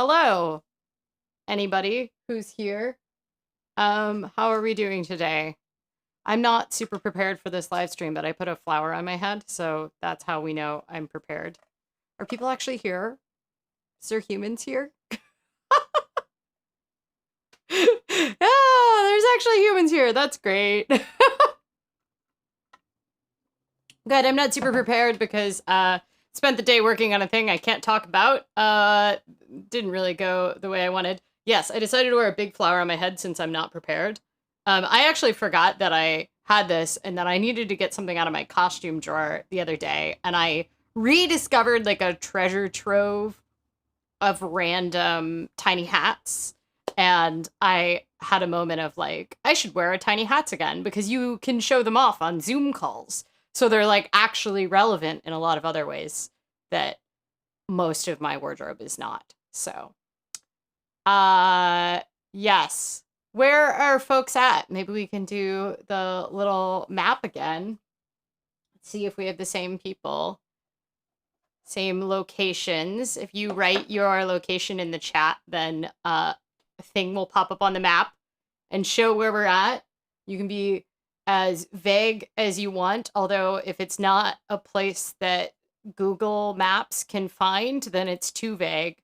Hello, anybody who's here. How are we doing today? I'm not super prepared for this live stream, but I put a flower on my head, so that's how we know I'm prepared. Are people actually here? Is there humans here? Yeah, there's actually humans here. That's great. Good, I'm not super prepared because spent the day working on a thing I can't talk about. Didn't really go the way I wanted. Yes, I decided to wear a big flower on my head since I'm not prepared. I actually forgot that I had this and that I needed to get something out of my costume drawer the other day, and I rediscovered like a treasure trove of random tiny hats. And I had a moment of like, I should wear a tiny hats again because you can show them off on Zoom calls. So they're like actually relevant in a lot of other ways that most of my wardrobe is not. So, yes. Where are folks at? Maybe we can do the little map again. Let's see if we have the same people. Same locations. If you write your location in the chat, then a thing will pop up on the map and show where we're at. You can be as vague as you want, although if it's not a place that Google Maps can find, then it's too vague.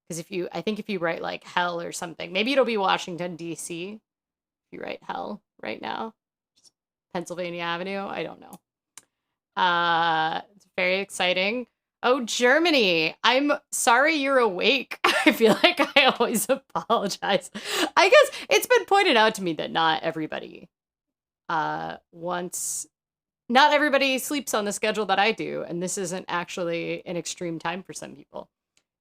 Because I think if you write like hell or something, maybe it'll be Washington, D.C. If you write hell right now. Pennsylvania Avenue, I don't know. It's very exciting. Oh, Germany. I'm sorry you're awake. I feel like I always apologize. I guess it's been pointed out to me that not everybody not everybody sleeps on the schedule that I do, and this isn't actually an extreme time for some people.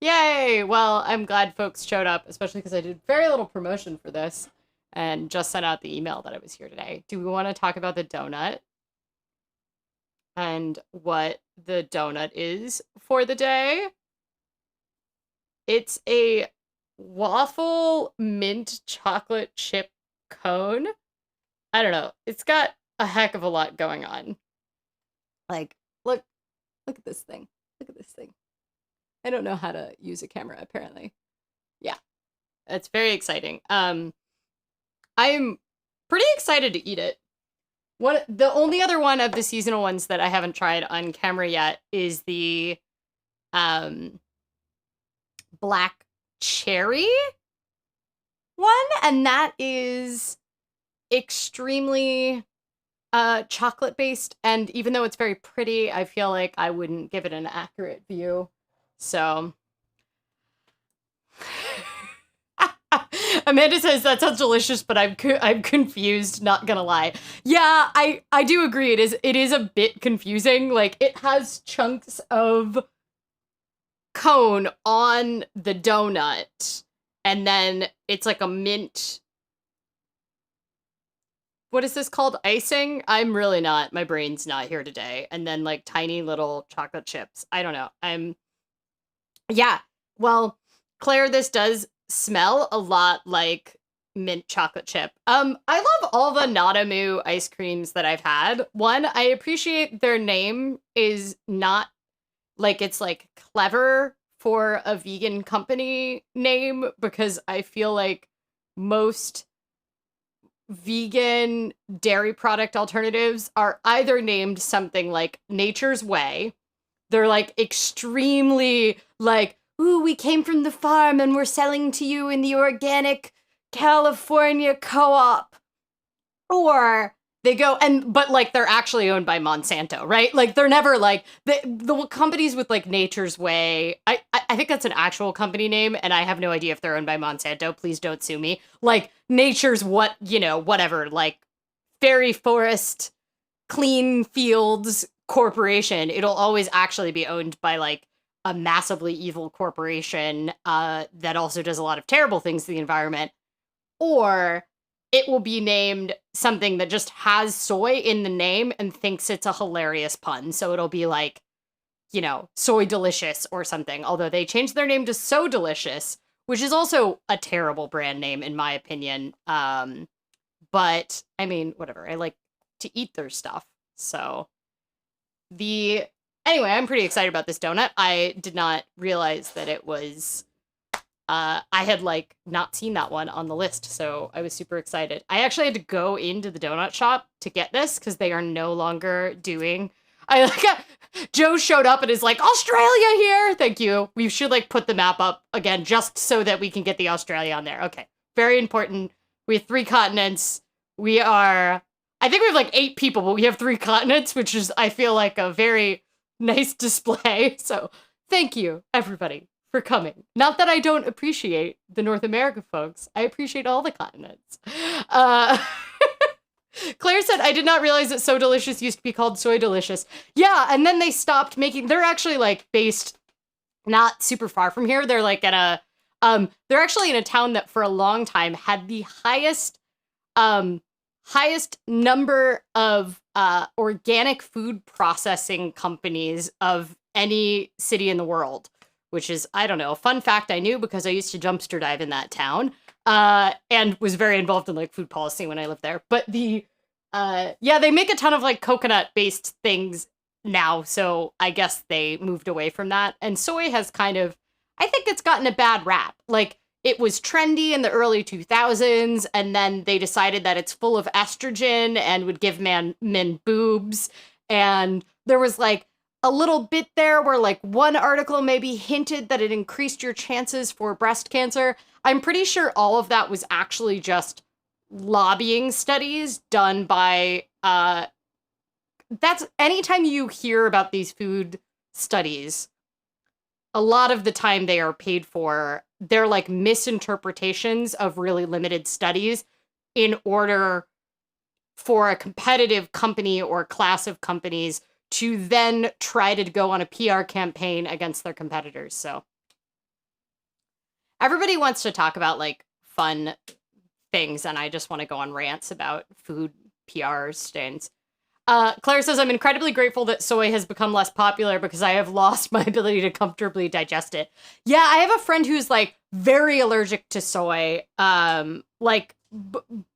Yay! Well, I'm glad folks showed up, especially because I did very little promotion for this and just sent out the email that I was here today. Do we want to talk about the donut and what the donut is for the day? It's a waffle mint chocolate chip cone. I don't know. It's got a heck of a lot going on. Like, look at this thing. Look at this thing. I don't know how to use a camera, apparently. Yeah, it's very exciting. I'm pretty excited to eat it. The only other one of the seasonal ones that I haven't tried on camera yet is the black cherry one, and that is extremely chocolate based, and even though it's very pretty, I feel like I wouldn't give it an accurate view. So Amanda says that sounds delicious, but I'm confused, not gonna lie. Yeah, I do agree. It is a bit confusing. Like, it has chunks of cone on the donut, and then it's like a mint. What is this called? Icing? I'm really not. My brain's not here today. And then like tiny little chocolate chips. I don't know. Yeah. Well, Claire, this does smell a lot like mint chocolate chip. I love all the Nadamu ice creams that I've had. One, I appreciate their name is not like it's like clever for a vegan company name, because I feel like most vegan dairy product alternatives are either named something like Nature's Way. They're like extremely like, ooh, we came from the farm and we're selling to you in the organic California co-op. Or They go but like they're actually owned by Monsanto, right? Like they're never like the companies with like Nature's Way. I think that's an actual company name, and I have no idea if they're owned by Monsanto. Please don't sue me. Like Nature's whatever, like Fairy Forest Clean Fields Corporation. It'll always actually be owned by like a massively evil corporation that also does a lot of terrible things to the environment, or it will be named something that just has soy in the name and thinks it's a hilarious pun. So it'll be like, Soy Delicious or something. Although they changed their name to So Delicious, which is also a terrible brand name in my opinion. But I mean, whatever. I like to eat their stuff. So anyway, I'm pretty excited about this donut. I did not realize that it was I had like not seen that one on the list, so I was super excited. I actually had to go into the donut shop to get this because they are no longer doing. Joe showed up and is like, Australia here. Thank you. We should like put the map up again just so that we can get the Australia on there. Okay, very important. We have 3 continents. I think we have like 8 people, but we have 3 continents, which is I feel like a very nice display. So thank you everybody for coming. Not that I don't appreciate the North America folks. I appreciate all the continents. Claire said, I did not realize that So Delicious used to be called Soy Delicious. Yeah, and then they stopped making... They're actually, like, based not super far from here. They're, like, they're actually in a town that for a long time had the highest number of organic food processing companies of any city in the world. Which is, I don't know, a fun fact I knew because I used to dumpster dive in that town and was very involved in like food policy when I lived there. But they make a ton of like coconut-based things now, so I guess they moved away from that. And soy has I think it's gotten a bad rap. Like, it was trendy in the early 2000s, and then they decided that it's full of estrogen and would give men boobs. And there was like a little bit there where like one article maybe hinted that it increased your chances for breast cancer. I'm pretty sure all of that was actually just lobbying studies done by, that's anytime you hear about these food studies, a lot of the time they are paid for. They're like misinterpretations of really limited studies in order for a competitive company or class of companies to then try to go on a PR campaign against their competitors. So everybody wants to talk about like fun things, and I just want to go on rants about food PR stints. Claire says, I'm incredibly grateful that soy has become less popular because I have lost my ability to comfortably digest it. Yeah, I have a friend who's like very allergic to soy,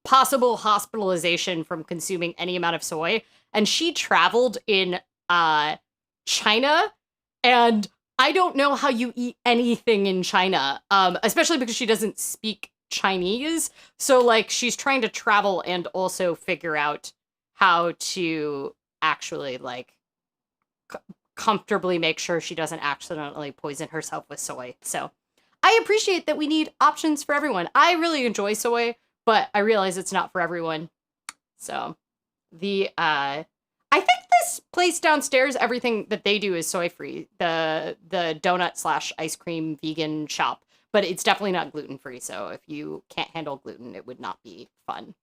possible hospitalization from consuming any amount of soy. And she traveled in China, and I don't know how you eat anything in China, especially because she doesn't speak Chinese. So, like, she's trying to travel and also figure out how to actually, like, comfortably make sure she doesn't accidentally poison herself with soy. So, I appreciate that we need options for everyone. I really enjoy soy, but I realize it's not for everyone. So, I think this place downstairs, everything that they do is soy-free. The donut/ice cream vegan shop. But it's definitely not gluten-free, so if you can't handle gluten, it would not be fun.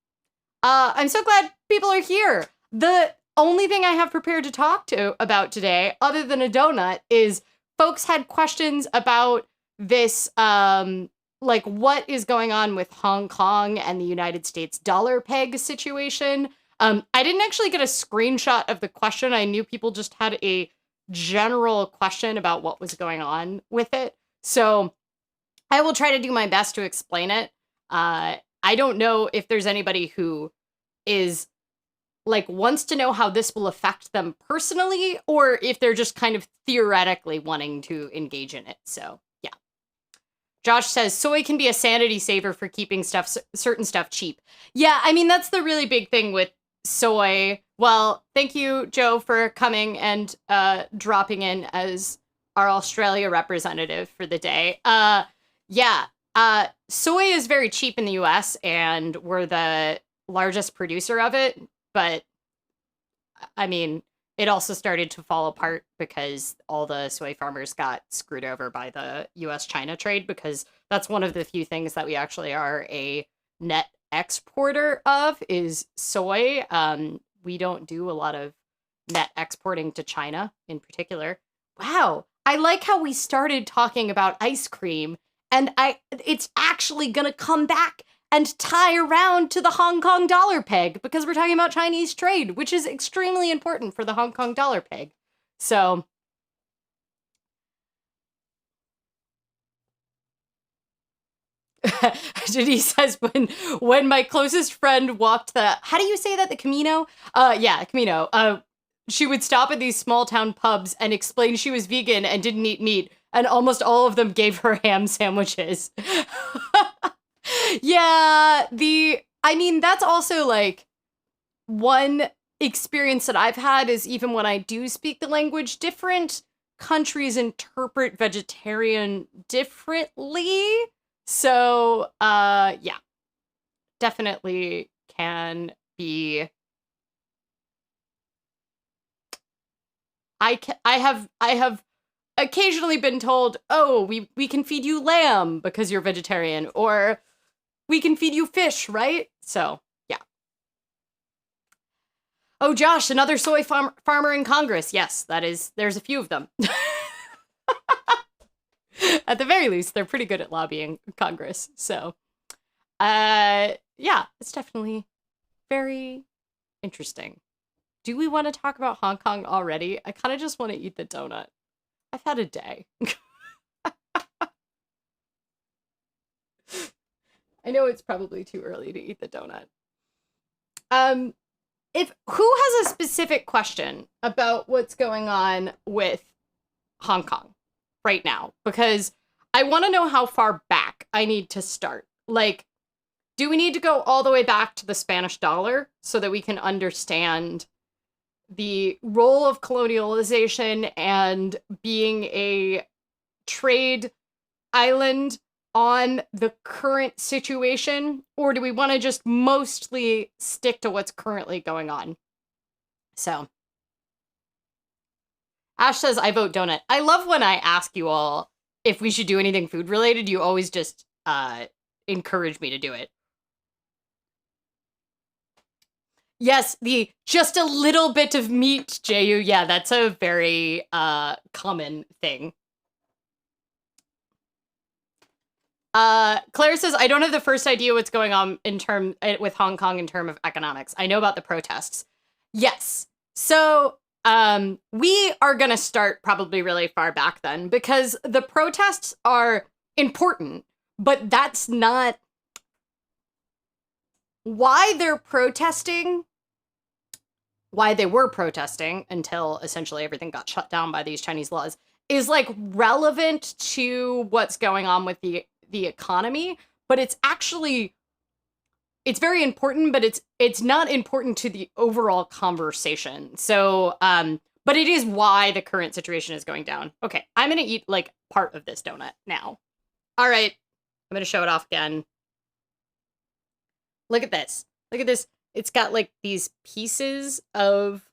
I'm so glad people are here. The only thing I have prepared to talk about today, other than a donut, is folks had questions about this, like what is going on with Hong Kong and the United States dollar peg situation. I didn't actually get a screenshot of the question. I knew people just had a general question about what was going on with it. So I will try to do my best to explain it. I don't know if there's anybody who is like wants to know how this will affect them personally, or if they're just kind of theoretically wanting to engage in it. So yeah. Josh says soy can be a sanity saver for keeping certain stuff cheap. Yeah, I mean, that's the really big thing with soy. Well, thank you, Joe, for coming and dropping in as our Australia representative for the day. Soy is very cheap in the US, and we're the largest producer of it. But I mean, it also started to fall apart because all the soy farmers got screwed over by the US China trade, because that's one of the few things that we actually are a net exporter of is soy. We don't do a lot of net exporting to China in particular. Wow. I like how we started talking about ice cream and it's actually going to come back and tie around to the Hong Kong dollar peg because we're talking about Chinese trade, which is extremely important for the Hong Kong dollar peg. So, Denise says when my closest friend walked the, how do you say that, the Camino? Yeah, Camino. She would stop at these small town pubs and explain she was vegan and didn't eat meat, and almost all of them gave her ham sandwiches. Yeah, I mean, that's also like one experience that I've had is even when I do speak the language, different countries interpret vegetarian differently. So, yeah, definitely can be. I have occasionally been told, "Oh, we can feed you lamb because you're vegetarian," or "We can feed you fish," right? So, yeah. Oh, Josh, another soy farmer in Congress. Yes, there's a few of them. At the very least, they're pretty good at lobbying Congress. So, yeah, it's definitely very interesting. Do we want to talk about Hong Kong already? I kind of just want to eat the donut. I've had a day. I know it's probably too early to eat the donut. Um, if who has a specific question about what's going on with Hong Kong right now, because I want to know how far back I need to start. Like, do we need to go all the way back to the Spanish dollar so that we can understand the role of colonialization and being a trade island on the current situation? Or do we want to just mostly stick to what's currently going on? So, Ash says, I vote donut. I love when I ask you all if we should do anything food related. You always just encourage me to do it. Yes, the just a little bit of meat, Ju. Yeah, that's a very common thing. Claire says, I don't have the first idea what's going on with Hong Kong in terms of economics. I know about the protests. Yes. So, we are going to start probably really far back then because the protests are important, but that's not why they're protesting. Why they were protesting until essentially everything got shut down by these Chinese laws is like relevant to what's going on with the economy, but it's very important, but it's not important to the overall conversation. So, but it is why the current situation is going down. Okay, I'm gonna eat like part of this donut now. All right, I'm gonna show it off again. Look at this. Look at this. It's got like these pieces of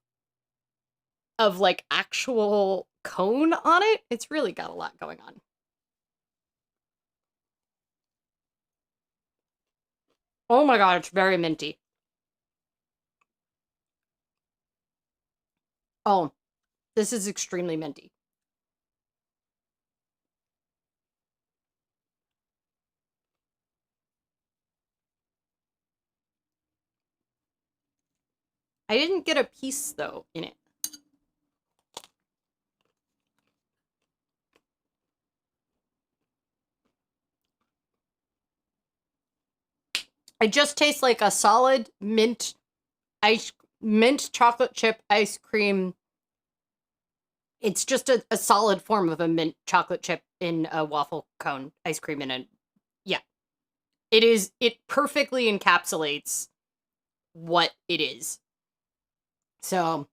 like actual cone on it. It's really got a lot going on. Oh my god, it's very minty. Oh, this is extremely minty. I didn't get a piece though in it. It just tastes like a solid mint chocolate chip ice cream. It's just a solid form of a mint chocolate chip in a waffle cone ice cream in a, yeah. It perfectly encapsulates what it is. So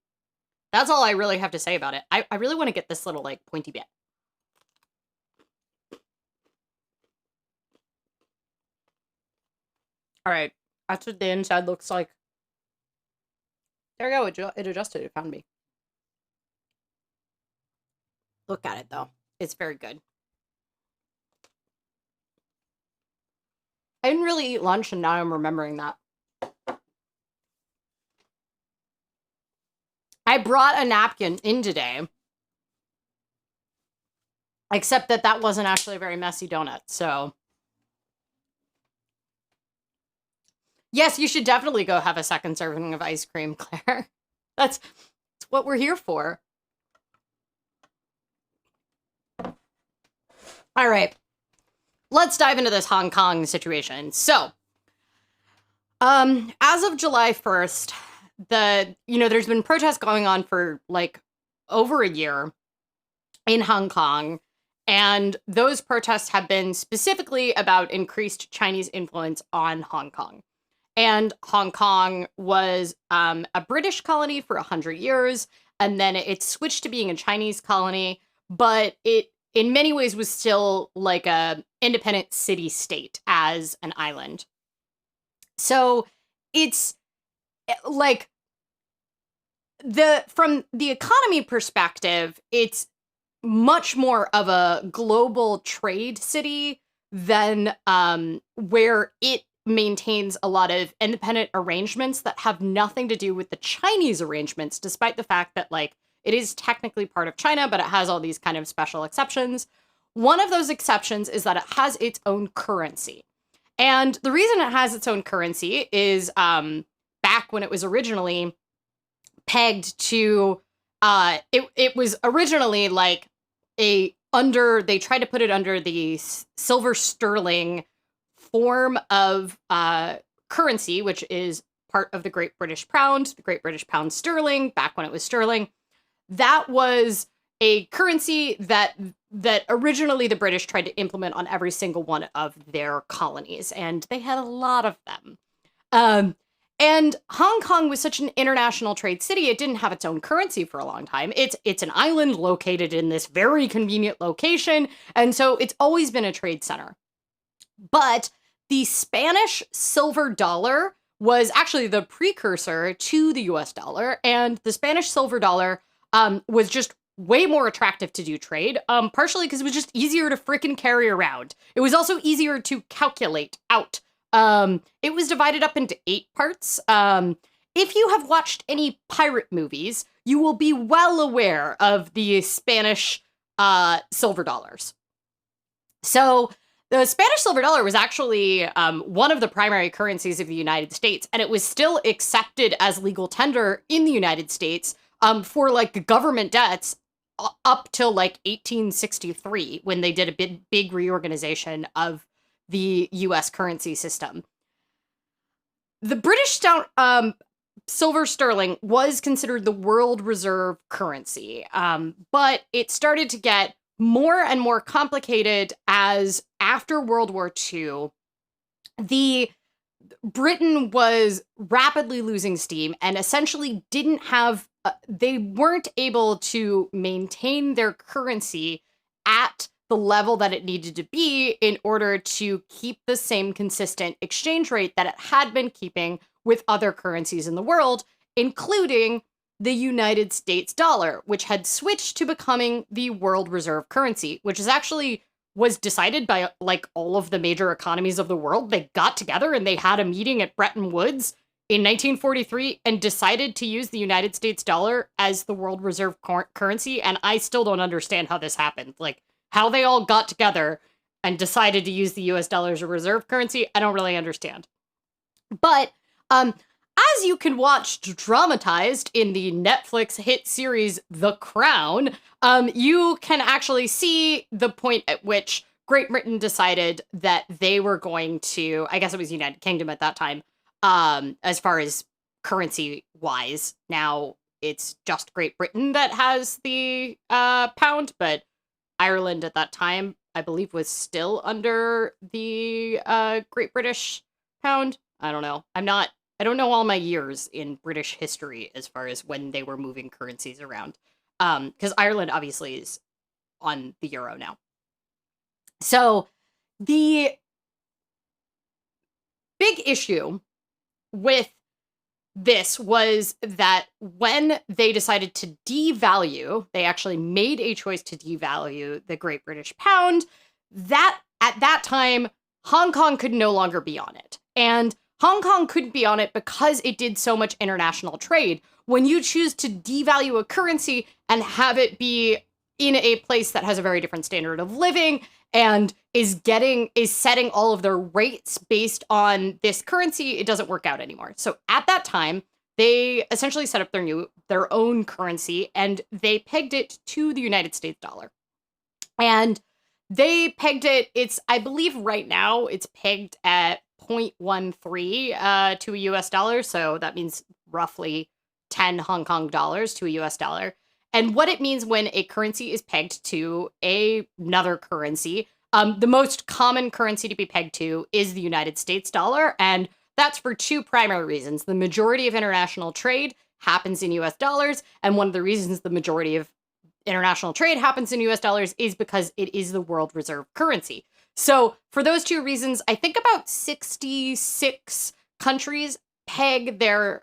that's all I really have to say about it. I really want to get this little like pointy bit. All right, that's what the inside looks like. There we go. It adjusted. It found me. Look at it, though. It's very good. I didn't really eat lunch, and now I'm remembering that. I brought a napkin in today, except that wasn't actually a very messy donut, so... Yes, you should definitely go have a second serving of ice cream, Claire. That's what we're here for. All right. Let's dive into this Hong Kong situation. So, as of July 1st, there's been protests going on for like over a year in Hong Kong, and those protests have been specifically about increased Chinese influence on Hong Kong. And Hong Kong was a British colony for 100 years, and then it switched to being a Chinese colony, but it in many ways was still like a independent city-state as an island. So it's like from the economy perspective, it's much more of a global trade city than where it maintains a lot of independent arrangements that have nothing to do with the Chinese arrangements, despite the fact that like it is technically part of China, but it has all these kind of special exceptions. One of those exceptions is that it has its own currency. And the reason it has its own currency is back when it was originally pegged to it was originally like they tried to put it under the silver sterling form of currency, which is part of the Great British Pound, the Great British Pound sterling, back when it was sterling. That was a currency that originally the British tried to implement on every single one of their colonies, and they had a lot of them. And Hong Kong was such an international trade city, it didn't have its own currency for a long time. It's an island located in this very convenient location, and so it's always been a trade center. But the Spanish silver dollar was actually the precursor to the US dollar, and the Spanish silver dollar was just way more attractive to do trade, partially because it was just easier to frickin' carry around. It was also easier to calculate out. It was divided up into 8 parts. If you have watched any pirate movies, you will be well aware of the Spanish silver dollars. So the Spanish silver dollar was actually one of the primary currencies of the United States, and it was still accepted as legal tender in the United States for like government debts up till like 1863, when they did a big reorganization of the US currency system. The British silver sterling was considered the world reserve currency, but it started to get more and more complicated as after World War II, Britain was rapidly losing steam and essentially didn't have, they weren't able to maintain their currency at the level that it needed to be in order to keep the same consistent exchange rate that it had been keeping with other currencies in the world, including the United States dollar, which had switched to becoming the world reserve currency, which is actually was decided by like all of the major economies of the world. They got together and they had a meeting at Bretton Woods in 1943 and decided to use the United States dollar as the world reserve currency. And I still don't understand how this happened. Like how they all got together and decided to use the US dollar as a reserve currency. I don't really understand. But as you can watch dramatized in the Netflix hit series The Crown, you can actually see the point at which Great Britain decided that they were going to, I guess it was United Kingdom at that time, as far as currency-wise. Now, it's just Great Britain that has the pound, but Ireland at that time, I believe, was still under the Great British pound. I don't know. I don't know all my years in British history as far as when they were moving currencies around. Because Ireland obviously is on the euro now. So the big issue with this was that when they decided to devalue, they actually made a choice to devalue the Great British Pound, that at that time, Hong Kong could no longer be on it. And Hong Kong couldn't be on it because it did so much international trade. When you choose to devalue a currency and have it be in a place that has a very different standard of living and is setting all of their rates based on this currency, it doesn't work out anymore. So at that time, they essentially set up their own currency, and they pegged it to the United States dollar. And they pegged it, I believe right now it's pegged at 0.13 to a US dollar. So that means roughly 10 Hong Kong dollars to a US dollar. And what it means when a currency is pegged to another currency, the most common currency to be pegged to is the United States dollar. And that's for two primary reasons. The majority of international trade happens in US dollars. And one of the reasons the majority of international trade happens in US dollars is because it is the world reserve currency. So for those two reasons, I think about 66 countries peg their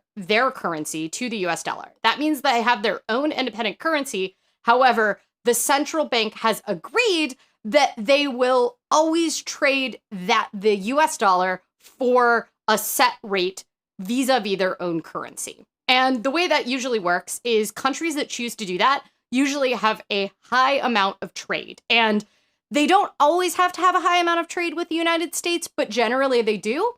currency to the US dollar. That means they have their own independent currency. However, the central bank has agreed that they will always trade the US dollar for a set rate vis-a-vis their own currency. And the way that usually works is countries that choose to do that usually have a high amount of trade. And they don't always have to have a high amount of trade with the United States, but generally they do.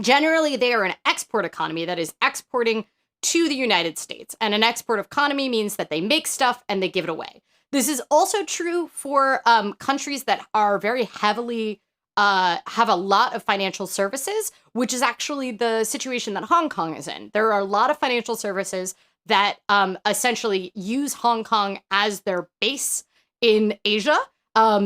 Generally, they are an export economy that is exporting to the United States. And an export economy means that they make stuff and they give it away. This is also true for countries that are very heavily, have a lot of financial services, which is actually the situation that Hong Kong is in. There are a lot of financial services that essentially use Hong Kong as their base in Asia.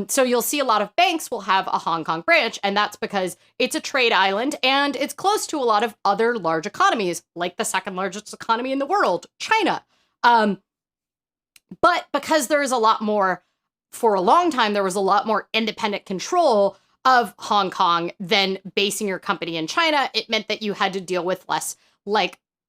So you'll see a lot of banks will have a Hong Kong branch, and that's because it's a trade island and it's close to a lot of other large economies, like the second largest economy in the world, China. But because there is a lot more, for a long time, there was a lot more independent control of Hong Kong than basing your company in China. It meant that you had to deal with less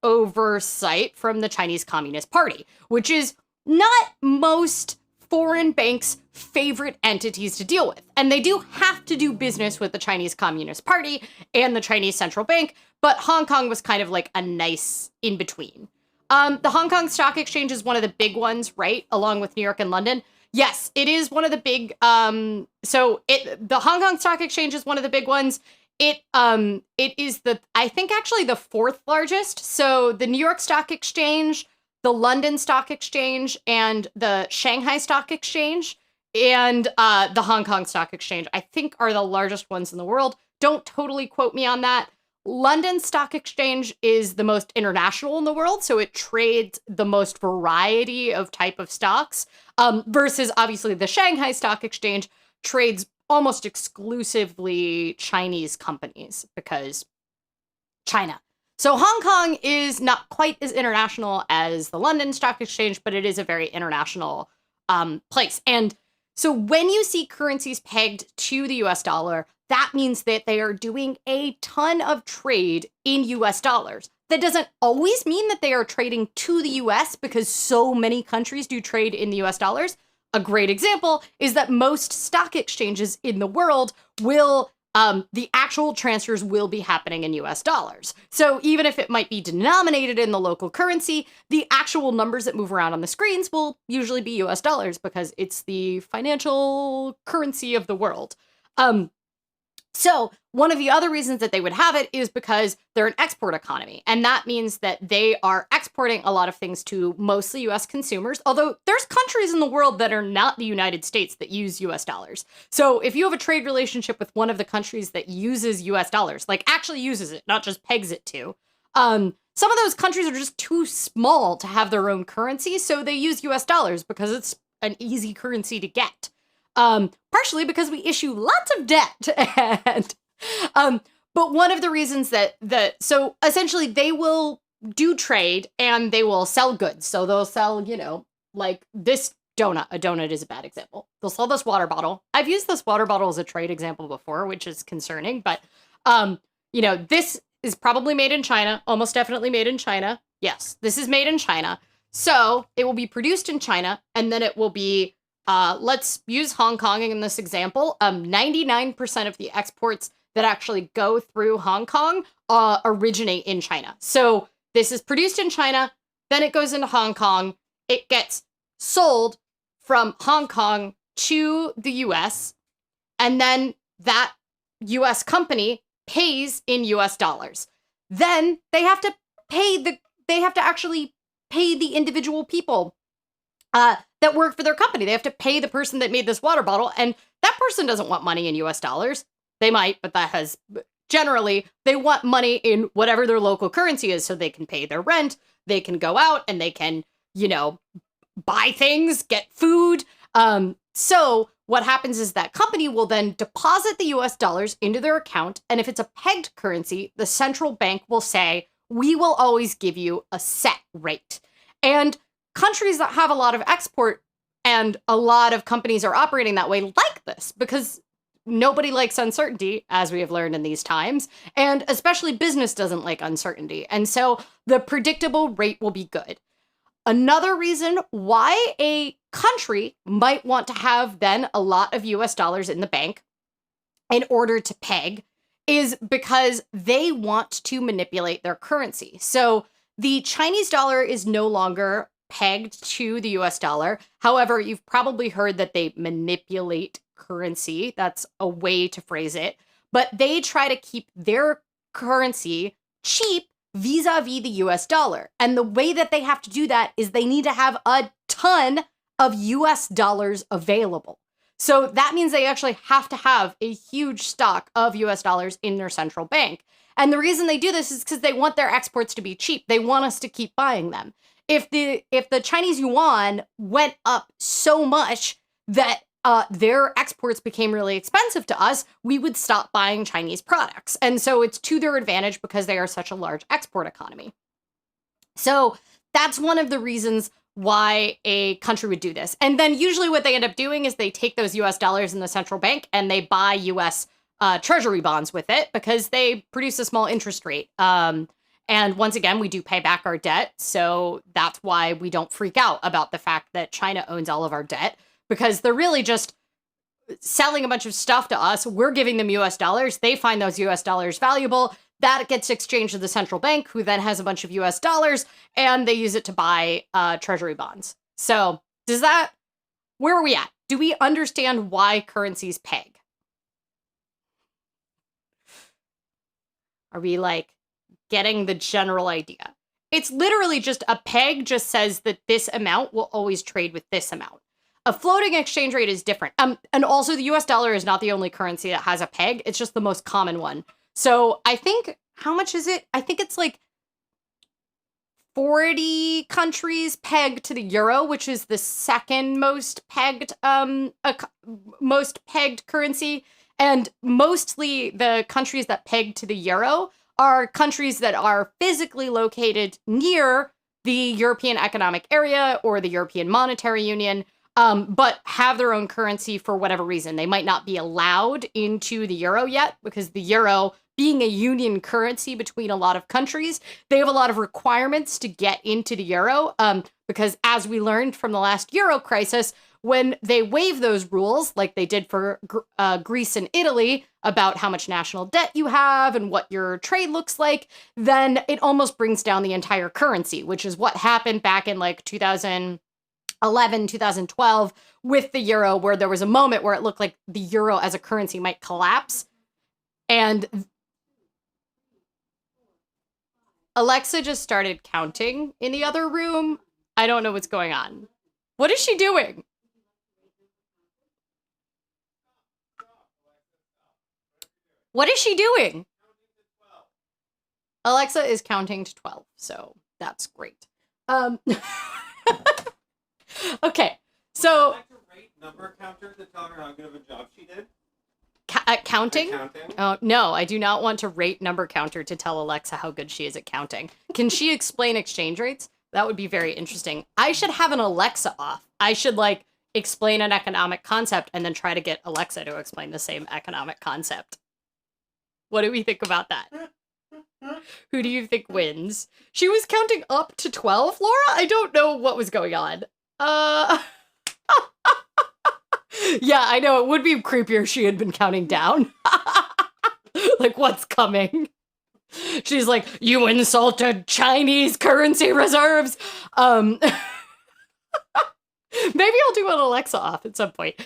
oversight from the Chinese Communist Party, which is not most foreign banks' favorite entities to deal with. And they do have to do business with the Chinese Communist Party and the Chinese Central Bank, but Hong Kong was kind of like a nice in-between. The Hong Kong Stock Exchange is one of the big ones, right? Along with New York and London. Yes, it is one of the big, the Hong Kong Stock Exchange is one of the big ones. It is I think actually the fourth largest. So the New York Stock Exchange, the London Stock Exchange, and the Shanghai Stock Exchange, and the Hong Kong Stock Exchange, I think are the largest ones in the world. Don't totally quote me on that. London Stock Exchange is the most international in the world, so it trades the most variety of type of stocks, versus obviously the Shanghai Stock Exchange trades almost exclusively Chinese companies because China. So Hong Kong is not quite as international as the London Stock Exchange, but it is a very international place. And so when you see currencies pegged to the US dollar, that means that they are doing a ton of trade in US dollars. That doesn't always mean that they are trading to the US because so many countries do trade in the US dollars. A great example is that most stock exchanges in the world will, the actual transfers will be happening in US dollars. So even if it might be denominated in the local currency, the actual numbers that move around on the screens will usually be US dollars because it's the financial currency of the world. So one of the other reasons that they would have it is because they're an export economy. And that means that they are exporting a lot of things to mostly US consumers, although there's countries in the world that are not the United States that use US dollars. So if you have a trade relationship with one of the countries that uses US dollars, like actually uses it, not just pegs it to, some of those countries are just too small to have their own currency. So they use US dollars because it's an easy currency to get. Partially because we issue lots of debt. And, but one of the reasons so essentially they will do trade and they will sell goods. So they'll sell, like this donut. A donut is a bad example. They'll sell this water bottle. I've used this water bottle as a trade example before, which is concerning, but, this is probably made in China, almost definitely made in China. Yes, this is made in China. So it will be produced in China, and then it will be, let's use Hong Kong in this example. 99% of the exports that actually go through Hong Kong originate in China. So this is produced in China, then it goes into Hong Kong. It gets sold from Hong Kong to the US, and then that US company pays in US dollars. Then they have to actually pay the individual people that work for their company. They have to pay the person that made this water bottle, and that person doesn't want money in US dollars. They might, but generally, they want money in whatever their local currency is so they can pay their rent, they can go out, and they can, buy things, get food. So what happens is that company will then deposit the US dollars into their account, and if it's a pegged currency, the central bank will say, we will always give you a set rate. And countries that have a lot of export and a lot of companies are operating that way like this, because nobody likes uncertainty, as we have learned in these times, and especially business doesn't like uncertainty. And so the predictable rate will be good. Another reason why a country might want to have then a lot of US dollars in the bank in order to peg is because they want to manipulate their currency. So the Chinese dollar is no longer pegged to the US dollar. However, you've probably heard that they manipulate currency. That's a way to phrase it. But they try to keep their currency cheap vis-a-vis the US dollar. And the way that they have to do that is they need to have a ton of US dollars available. So that means they actually have to have a huge stock of US dollars in their central bank. And the reason they do this is because they want their exports to be cheap. They want us to keep buying them. If the Chinese yuan went up so much that their exports became really expensive to us, we would stop buying Chinese products. And so it's to their advantage because they are such a large export economy. So that's one of the reasons why a country would do this. And then usually what they end up doing is they take those US dollars in the central bank and they buy US treasury bonds with it because they produce a small interest rate. And once again, we do pay back our debt. So that's why we don't freak out about the fact that China owns all of our debt, because they're really just selling a bunch of stuff to us. We're giving them US dollars. They find those US dollars valuable. That gets exchanged to the central bank, who then has a bunch of US dollars, and they use it to buy treasury bonds. So where are we at? Do we understand why currencies peg? Are we getting the general idea? It's literally just a peg just says that this amount will always trade with this amount. A floating exchange rate is different. And also the US dollar is not the only currency that has a peg. It's just the most common one. So I think, how much is it? I think it's 40 countries pegged to the euro, which is the second most pegged currency. And mostly the countries that peg to the euro are countries that are physically located near the European Economic Area or the European Monetary Union, but have their own currency for whatever reason. They might not be allowed into the euro yet because the euro, being a union currency between a lot of countries, they have a lot of requirements to get into the euro because, as we learned from the last euro crisis, when they waive those rules, like they did for Greece and Italy, about how much national debt you have and what your trade looks like, then it almost brings down the entire currency, which is what happened back in 2011, 2012 with the euro, where there was a moment where it looked like the euro as a currency might collapse. And Alexa just started counting in the other room. I don't know what's going on. What is she doing? What is she doing? Alexa is counting to 12, so that's great. Okay, so... Would you like to rate number counter to tell her how good of a job she did? Counting? Oh, no, I do not want to rate number counter to tell Alexa how good she is at counting. Can she explain exchange rates? That would be very interesting. I should have an Alexa off. I should explain an economic concept and then try to get Alexa to explain the same economic concept. What do we think about that? Who do you think wins? She was counting up to 12, Laura? I don't know what was going on. Yeah, I know. It would be creepier if she had been counting down. Like, what's coming? She's like, you insulted Chinese currency reserves. Maybe I'll do an Alexa off at some point.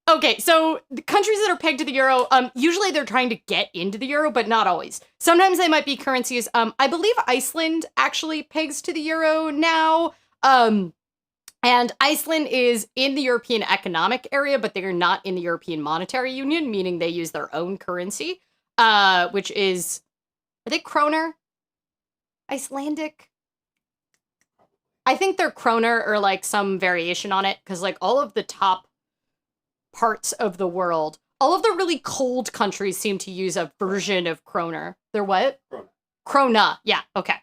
Okay, so the countries that are pegged to the euro, usually they're trying to get into the euro, but not always. Sometimes they might be currencies. I believe Iceland actually pegs to the euro now. And Iceland is in the European Economic Area, but they are not in the European Monetary Union, meaning they use their own currency, which is, are they kroner? Icelandic? I think they're kroner or like some variation on it, because like all of the top parts of the world, all of the really cold countries seem to use a version of kroner. They're what? Krona. Yeah, okay.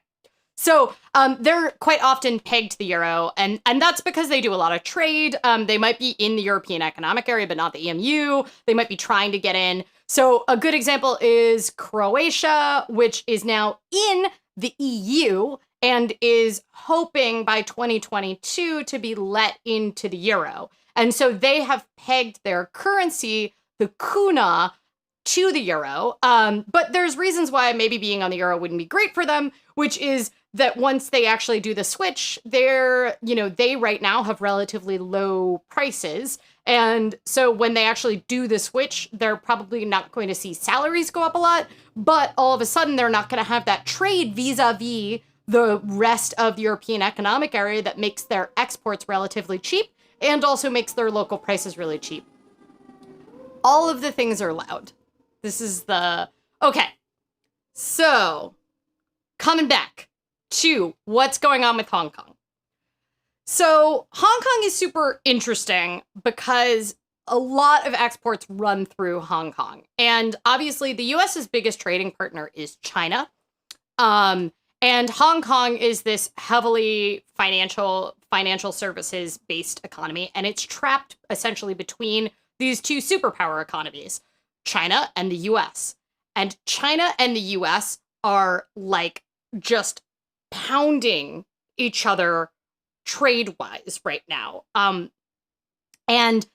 So they're quite often pegged to the euro, and that's because they do a lot of trade. They might be in the European Economic Area, but not the EMU. They might be trying to get in. So a good example is Croatia, which is now in the EU and is hoping by 2022 to be let into the euro. And so they have pegged their currency, the kuna, to the euro. But there's reasons why maybe being on the euro wouldn't be great for them, which is that once they actually do the switch, they right now have relatively low prices. And so when they actually do the switch, they're probably not going to see salaries go up a lot, but all of a sudden they're not going to have that trade vis-a-vis the rest of the European Economic Area that makes their exports relatively cheap and also makes their local prices really cheap. All of the things are loud. This is okay. So, coming back to what's going on with Hong Kong. So, Hong Kong is super interesting because a lot of exports run through Hong Kong. And obviously, the US's biggest trading partner is China. And Hong Kong is this heavily financial services based economy, and it's trapped essentially between these two superpower economies, China and the US. And China and the US are like just pounding each other trade-wise right now. And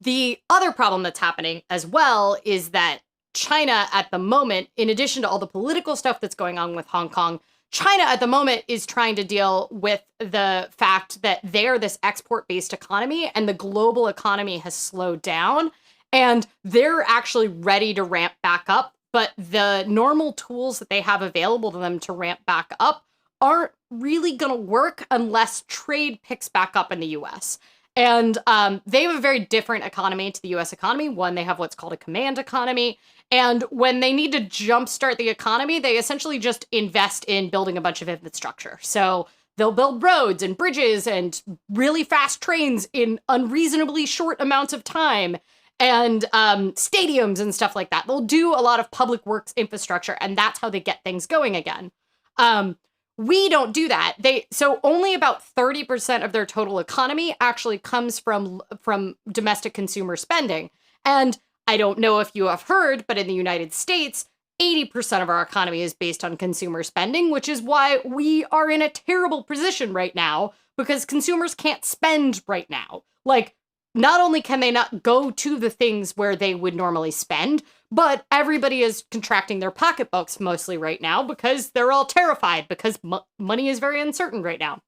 the other problem that's happening as well is that China at the moment, in addition to all the political stuff that's going on with Hong Kong, China at the moment is trying to deal with the fact that they're this export-based economy and the global economy has slowed down and they're actually ready to ramp back up. But the normal tools that they have available to them to ramp back up aren't really going to work unless trade picks back up in the US. And they have a very different economy to the US economy. One, they have what's called a command economy. And when they need to jumpstart the economy, they essentially just invest in building a bunch of infrastructure. So they'll build roads and bridges and really fast trains in unreasonably short amounts of time and stadiums and stuff like that. They'll do a lot of public works infrastructure, and that's how they get things going again. We don't do that. So only about 30% of their total economy actually comes from domestic consumer spending. And I don't know if you have heard, but in the United States, 80% of our economy is based on consumer spending, which is why we are in a terrible position right now because consumers can't spend right now. Like, not only can they not go to the things where they would normally spend, but everybody is contracting their pocketbooks mostly right now because they're all terrified because money is very uncertain right now.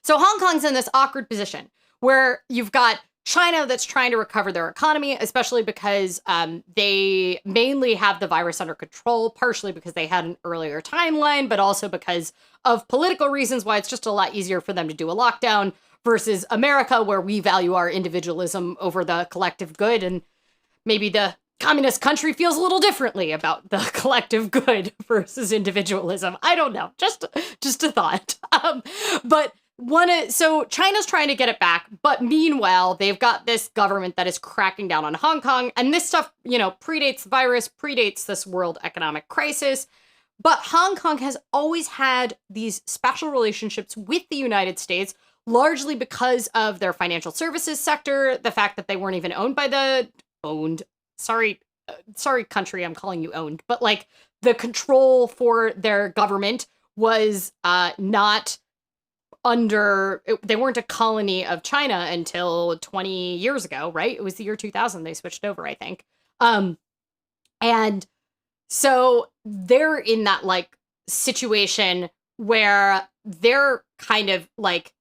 So Hong Kong's in this awkward position where you've got China that's trying to recover their economy, especially because they mainly have the virus under control, partially because they had an earlier timeline, but also because of political reasons why it's just a lot easier for them to do a lockdown versus America, where we value our individualism over the collective good. And maybe the communist country feels a little differently about the collective good versus individualism. I don't know. Just a thought. So China's trying to get it back, but meanwhile, they've got this government that is cracking down on Hong Kong. And this stuff, predates the virus, predates this world economic crisis. But Hong Kong has always had these special relationships with the United States, largely because of their financial services sector, the fact that they weren't even owned by sorry country, I'm calling you owned, but like the control for their government was not they weren't a colony of China until 20 years ago, right? It was the year 2000 they switched over, I think. And so they're in that like situation where they're kind of like,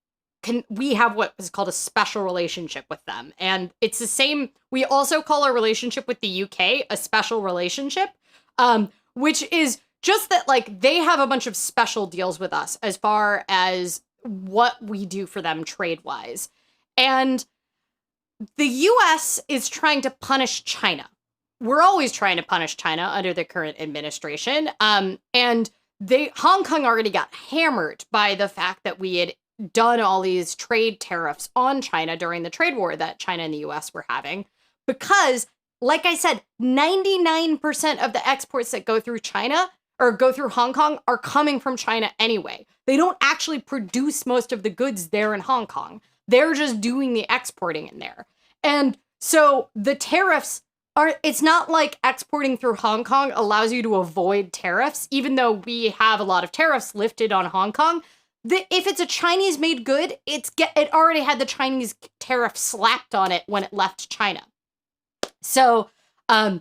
we have what is called a special relationship with them. And it's the same. We also call our relationship with the UK a special relationship, which is just that like they have a bunch of special deals with us as far as what we do for them trade-wise. And the US is trying to punish China. We're always trying to punish China under the current administration. And Hong Kong already got hammered by the fact that we had done all these trade tariffs on China during the trade war that China and the US were having. Because, like I said, 99% of the exports that go through China or go through Hong Kong are coming from China anyway. They don't actually produce most of the goods there in Hong Kong. They're just doing the exporting in there. And so the tariffs it's not like exporting through Hong Kong allows you to avoid tariffs, even though we have a lot of tariffs lifted on Hong Kong. If it's a Chinese made good, it already had the Chinese tariff slapped on it when it left China. So, the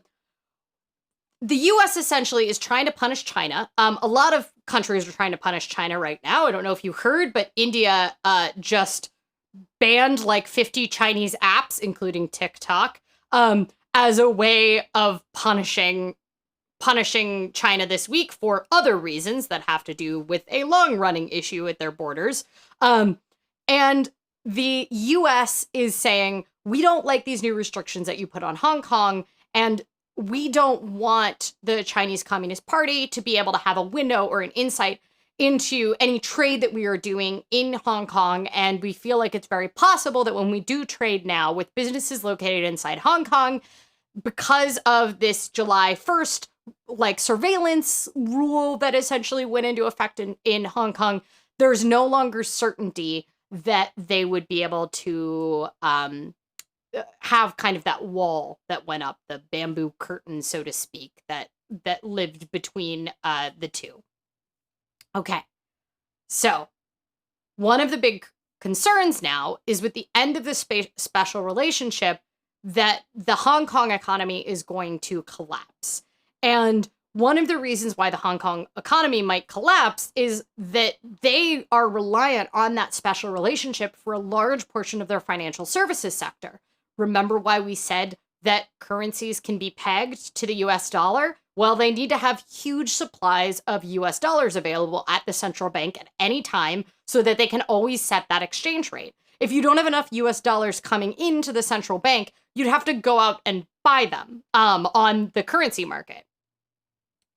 US essentially is trying to punish China. A lot of countries are trying to punish China right now. I don't know if you heard, but India just banned like 50 Chinese apps, including TikTok, as a way of punishing China this week for other reasons that have to do with a long-running issue at their borders. And the US is saying, we don't like these new restrictions that you put on Hong Kong, and we don't want the Chinese Communist Party to be able to have a window or an insight into any trade that we are doing in Hong Kong. And we feel like it's very possible that when we do trade now with businesses located inside Hong Kong, because of this July 1st, like surveillance rule that essentially went into effect in Hong Kong, there's no longer certainty that they would be able to have kind of that wall that went up, the bamboo curtain, so to speak, that lived between the two. Okay, so one of the big concerns now is with the end of the special relationship that the Hong Kong economy is going to collapse. And one of the reasons why the Hong Kong economy might collapse is that they are reliant on that special relationship for a large portion of their financial services sector. Remember why we said that currencies can be pegged to the US dollar? Well, they need to have huge supplies of US dollars available at the central bank at any time so that they can always set that exchange rate. If you don't have enough US dollars coming into the central bank, you'd have to go out and buy them on the currency market.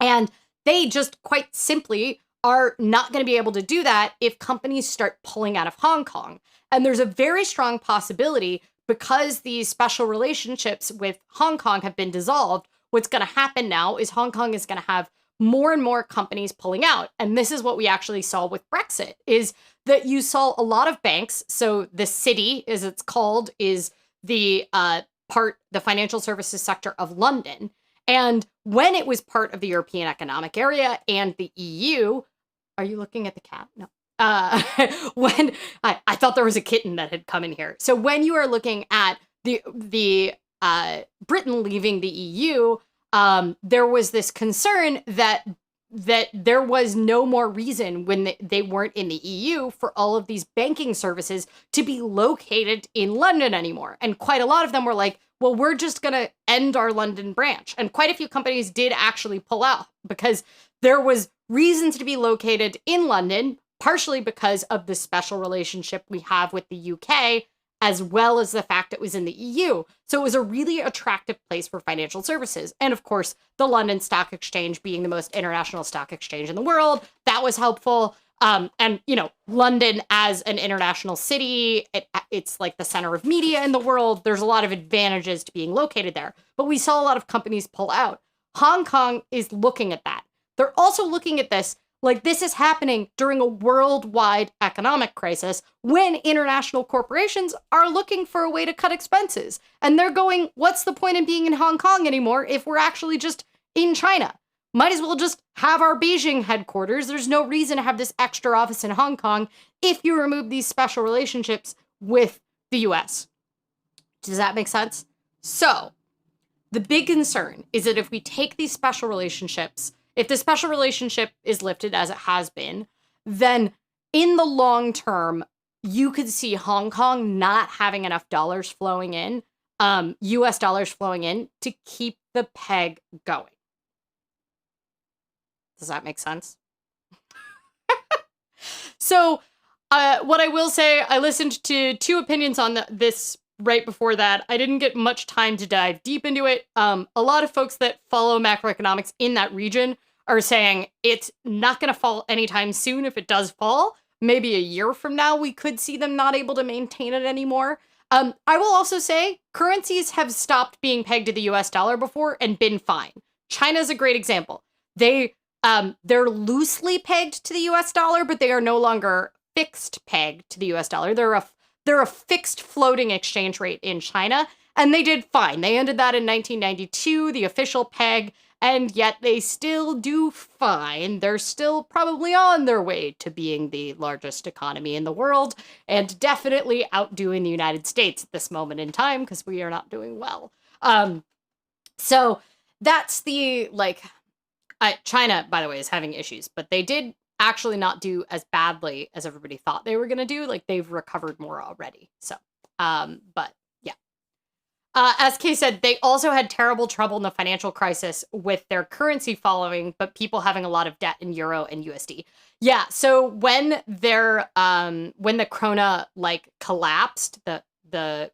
And they just quite simply are not going to be able to do that if companies start pulling out of Hong Kong. And there's a very strong possibility, because these special relationships with Hong Kong have been dissolved, what's going to happen now is Hong Kong is going to have more and more companies pulling out. And this is what we actually saw with Brexit, is that you saw a lot of banks. So the City, as it's called, is the financial services sector of London. And when it was part of the European Economic Area and the EU, are you looking at the cat? No. When I thought there was a kitten that had come in here. So when you are looking at the Britain leaving the EU, there was this concern that there was no more reason when they weren't in the EU for all of these banking services to be located in London anymore. And quite a lot of them were like, well, we're just going to end our London branch. And quite a few companies did actually pull out because there was reasons to be located in London, partially because of the special relationship we have with the UK, as well as the fact it was in the EU. So it was a really attractive place for financial services. And of course, the London Stock Exchange being the most international stock exchange in the world, that was helpful. And, you know, London as an international city, it's like the center of media in the world. There's a lot of advantages to being located there. But we saw a lot of companies pull out. Hong Kong is looking at that. They're also looking at this like this is happening during a worldwide economic crisis when international corporations are looking for a way to cut expenses. And they're going, what's the point in being in Hong Kong anymore if we're actually just in China? might as well just have our Beijing headquarters. There's no reason to have this extra office in Hong Kong if you remove these special relationships with the US. Does that make sense? So, the big concern is that if we take these special relationships, if the special relationship is lifted as it has been, then in the long term, you could see Hong Kong not having enough dollars flowing in, US dollars flowing in to keep the peg going. Does that make sense? So, what I will say, I listened to two opinions on this right before that. I didn't get much time to dive deep into it. A lot of folks that follow macroeconomics in that region are saying it's not going to fall anytime soon. If it does fall, maybe a year from now, we could see them not able to maintain it anymore. I will also say currencies have stopped being pegged to the US dollar before and been fine. China's a great example. They're loosely pegged to the US dollar, but they are no longer fixed pegged to the US dollar. They're a fixed floating exchange rate in China, and they did fine. They ended that in 1992, the official peg, and yet they still do fine. They're still probably on their way to being the largest economy in the world, and definitely outdoing the United States at this moment in time, because we are not doing well. So that's the, China, by the way, is having issues, but they did actually not do as badly as everybody thought they were going to do. Like, they've recovered more already. So, but yeah. As Kay said, they also had terrible trouble in the financial crisis with their currency following, but people having a lot of debt in euro and USD. Yeah. So when the krona collapsed, the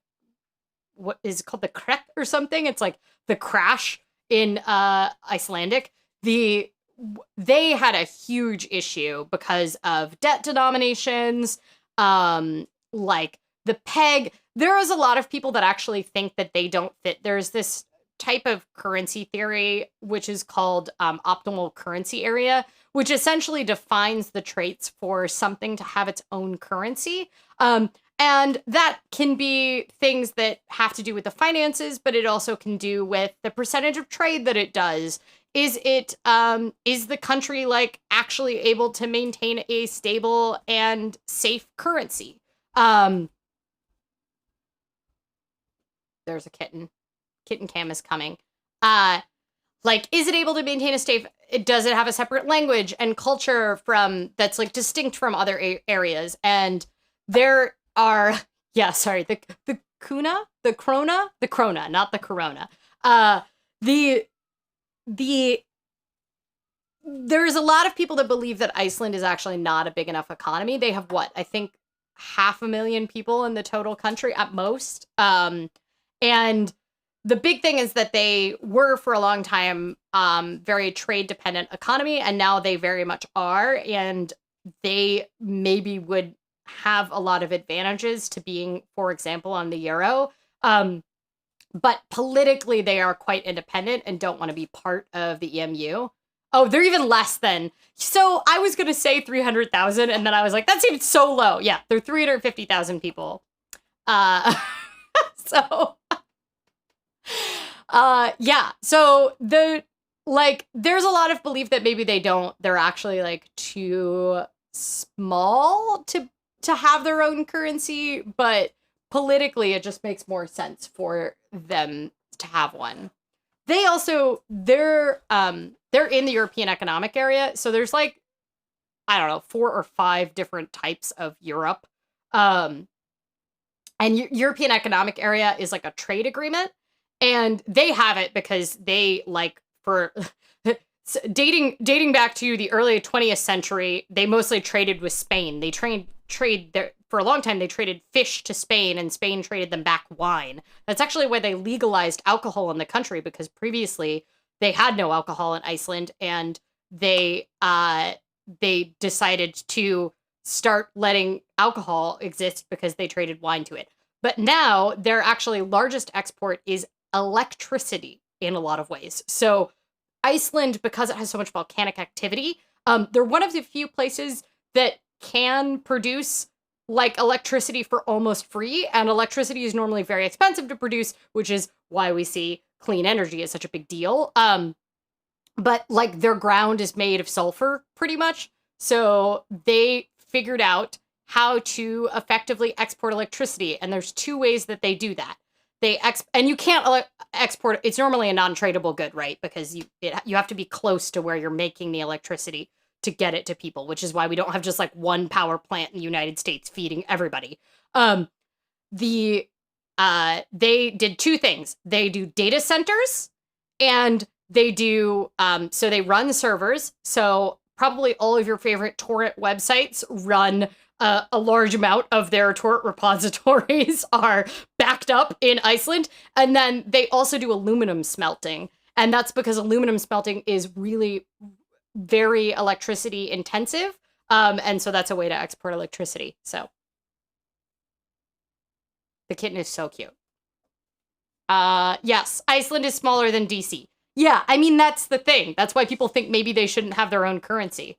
what is it called, the krek or something? It's like the crash in Icelandic. They had a huge issue because of debt denominations, the peg. There is a lot of people that actually think that they don't fit. There's this type of currency theory, which is called optimal currency area, which essentially defines the traits for something to have its own currency. And that can be things that have to do with the finances, but it also can do with the percentage of trade that it does. Is the country actually able to maintain a stable and safe currency? There's a kitten. Kitten cam is coming. Is it able to maintain a safe? Does it have a separate language and culture that's distinct from other areas? And there are, the krona, not the corona. There's a lot of people that believe that Iceland is actually not a big enough economy. They have I think 500,000 people in the total country at most. And the big thing is that they were for a long time very trade dependent economy, and now they very much are, and they maybe would have a lot of advantages to being, for example, on the euro. But politically, they are quite independent and don't want to be part of the EMU. Oh, they're even less than. So I was going to say 300,000, and then I was like, that seems so low. Yeah, they're 350,000 people. So, yeah. So there's a lot of belief that maybe they're actually too small to have their own currency, but politically, it just makes more sense for them to have one. They also, they're in the European Economic Area, so there's 4 or 5 different types of Europe. And European Economic Area is a trade agreement, and they have it because they for dating back to the early 20th century, they mostly traded with Spain. They trade there for a long time. They traded fish to Spain, and Spain traded them back wine. That's actually why they legalized alcohol in the country, because previously they had no alcohol in Iceland, and they decided to start letting alcohol exist because they traded wine to it. But now their actually largest export is electricity in a lot of ways. So Iceland, because it has so much volcanic activity, they're one of the few places that can produce electricity for almost free, and electricity is normally very expensive to produce, which is why we see clean energy is such a big deal. but like their ground is made of sulfur pretty much. So they figured out how to effectively export electricity. And there's two ways that they do that. And you can't export. It's normally a non-tradable good, right? Because you have to be close to where you're making the electricity to get it to people, which is why we don't have just like one power plant in the United States feeding everybody. They did two things. They do data centers, and they do so they run servers. So probably all of your favorite torrent websites run a large amount of their torrent repositories are backed up in Iceland. And then they also do aluminum smelting. And that's because aluminum smelting is really very electricity intensive. And so that's a way to export electricity. So the kitten is so cute. Yes, Iceland is smaller than DC. Yeah, I mean, that's the thing. That's why people think maybe they shouldn't have their own currency.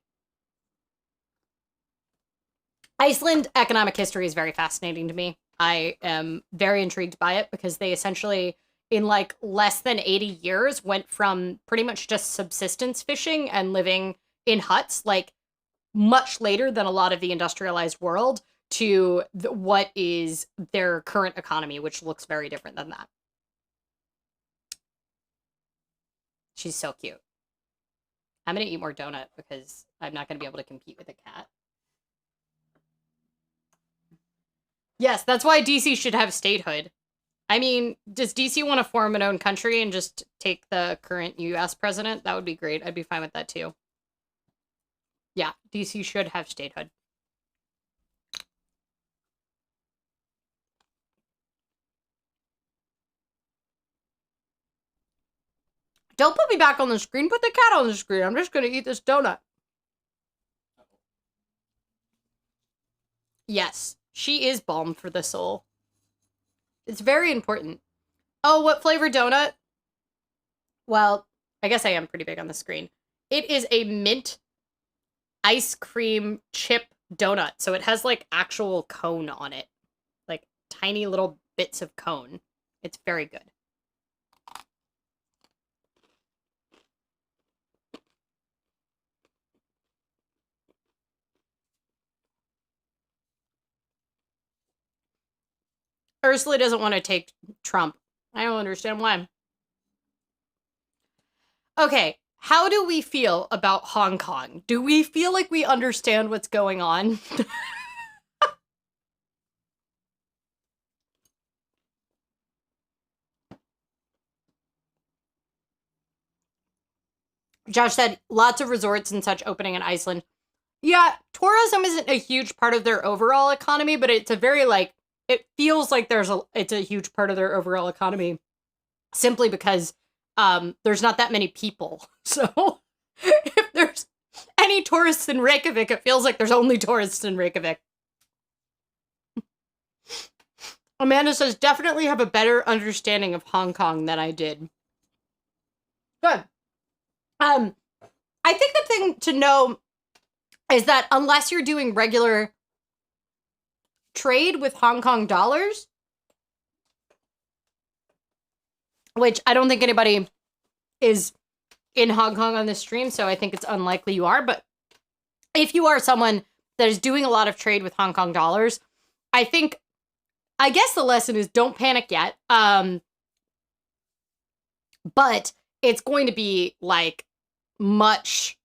Iceland economic history is very fascinating to me. I am very intrigued by it because they essentially, in like less than 80 years, went from pretty much just subsistence fishing and living in huts, like much later than a lot of the industrialized world, to what is their current economy, which looks very different than that. She's so cute. I'm going to eat more donut because I'm not going to be able to compete with a cat. Yes, that's why DC should have statehood. I mean, does DC want to form an own country and just take the current US president? That would be great. I'd be fine with that too. Yeah, DC should have statehood. Don't put me back on the screen. Put the cat on the screen. I'm just going to eat this donut. Yes, she is balm for the soul. It's very important. Oh, what flavor donut? Well, I guess I am pretty big on the screen. It is a mint ice cream chip donut. So it has like actual cone on it. Like tiny little bits of cone. It's very good. Ursula doesn't want to take Trump. I don't understand why. Okay, how do we feel about Hong Kong? Do we feel like we understand what's going on? Josh said lots of resorts and such opening in Iceland. Yeah, tourism isn't a huge part of their overall economy, but it's a very like it feels like it's a huge part of their overall economy simply because there's not that many people. So if there's any tourists in Reykjavik, it feels like there's only tourists in Reykjavik. Amanda says, definitely have a better understanding of Hong Kong than I did. Good. I think the thing to know is that unless you're doing regular trade with Hong Kong dollars, which I don't think anybody is in Hong Kong on this stream, so I think it's unlikely you are, but if you are someone that is doing a lot of trade with Hong Kong dollars, I guess the lesson is don't panic yet. But it's going to be like much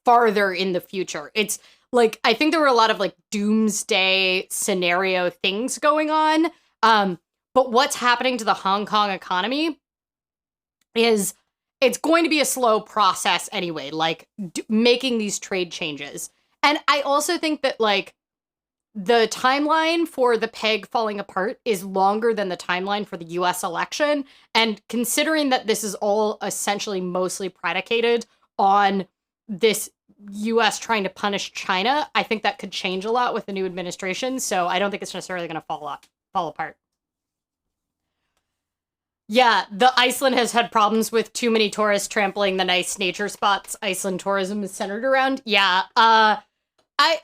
farther in the future. It's like, I think there were a lot of like doomsday scenario things going on. But what's happening to the Hong Kong economy is it's going to be a slow process anyway, like making these trade changes. And I also think that like the timeline for the peg falling apart is longer than the timeline for the US election. And considering that this is all essentially mostly predicated on this US trying to punish China, I think that could change a lot with the new administration. So I don't think it's necessarily going to fall apart. Yeah, the Iceland has had problems with too many tourists trampling the nice nature spots Iceland tourism is centered around. Yeah,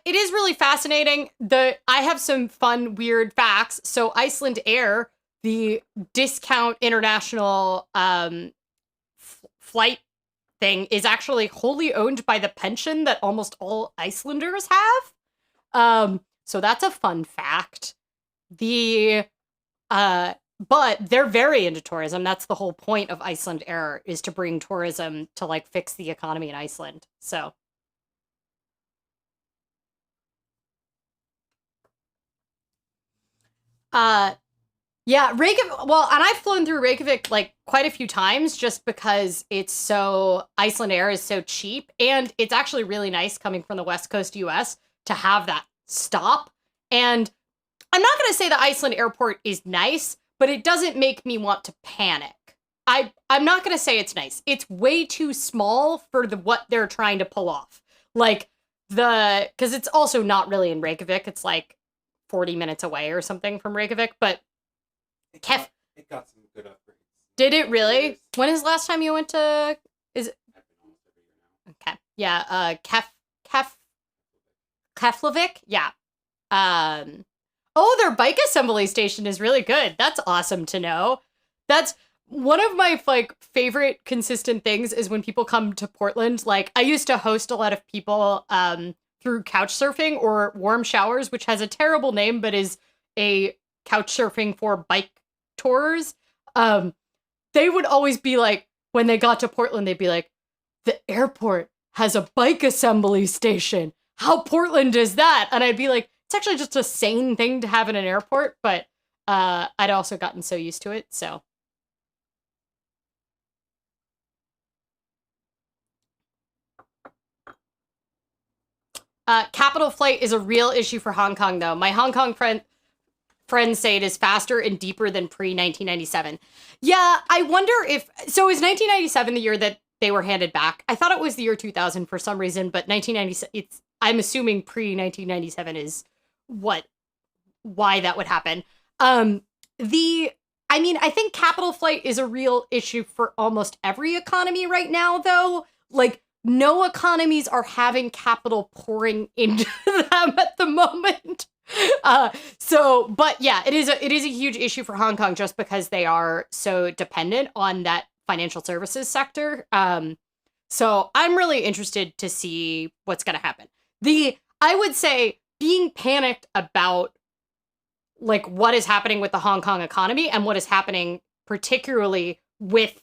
it is really fascinating. I have some fun, weird facts. So Iceland Air, the discount international flight thing is actually wholly owned by the pension that almost all Icelanders have. So that's a fun fact. But they're very into tourism. That's the whole point of Iceland Air, is to bring tourism to like fix the economy in Iceland. So yeah, Reykjavik. Well, and I've flown through Reykjavik like quite a few times just because Iceland Air is so cheap, and it's actually really nice coming from the West Coast US to have that stop. And I'm not going to say the Iceland airport is nice, but it doesn't make me want to panic. I'm not going to say it's nice. It's way too small for what they're trying to pull off. Like because it's also not really in Reykjavik. It's like 40 minutes away or something from Reykjavik, but it got some good upgrades. Did it really? When is the last time you went to? Is it? I've been almost every year now. Okay. Yeah. Keflavik. Yeah. Oh, their bike assembly station is really good. That's awesome to know. That's one of my like favorite consistent things is when people come to Portland. Like I used to host a lot of people through couch surfing or warm showers, which has a terrible name but is a couch surfing for bike tours. They would always be like, when they got to Portland, they'd be like, the airport has a bike assembly station. How Portland is that? And I'd be like, it's actually just a sane thing to have in an airport, but I'd also gotten so used to it, so. Capital flight is a real issue for Hong Kong, though. My Hong Kong friends say it is faster and deeper than pre-1997. Yeah, I wonder if... So is 1997 the year that they were handed back? I thought it was the year 2000 for some reason, but 1997... I'm assuming pre-1997 is why that would happen. I think capital flight is a real issue for almost every economy right now, though. Like, no economies are having capital pouring into them at the moment. But yeah, it is a huge issue for Hong Kong just because they are so dependent on that financial services sector. So I'm really interested to see what's going to happen. I would say being panicked about like what is happening with the Hong Kong economy and what is happening particularly with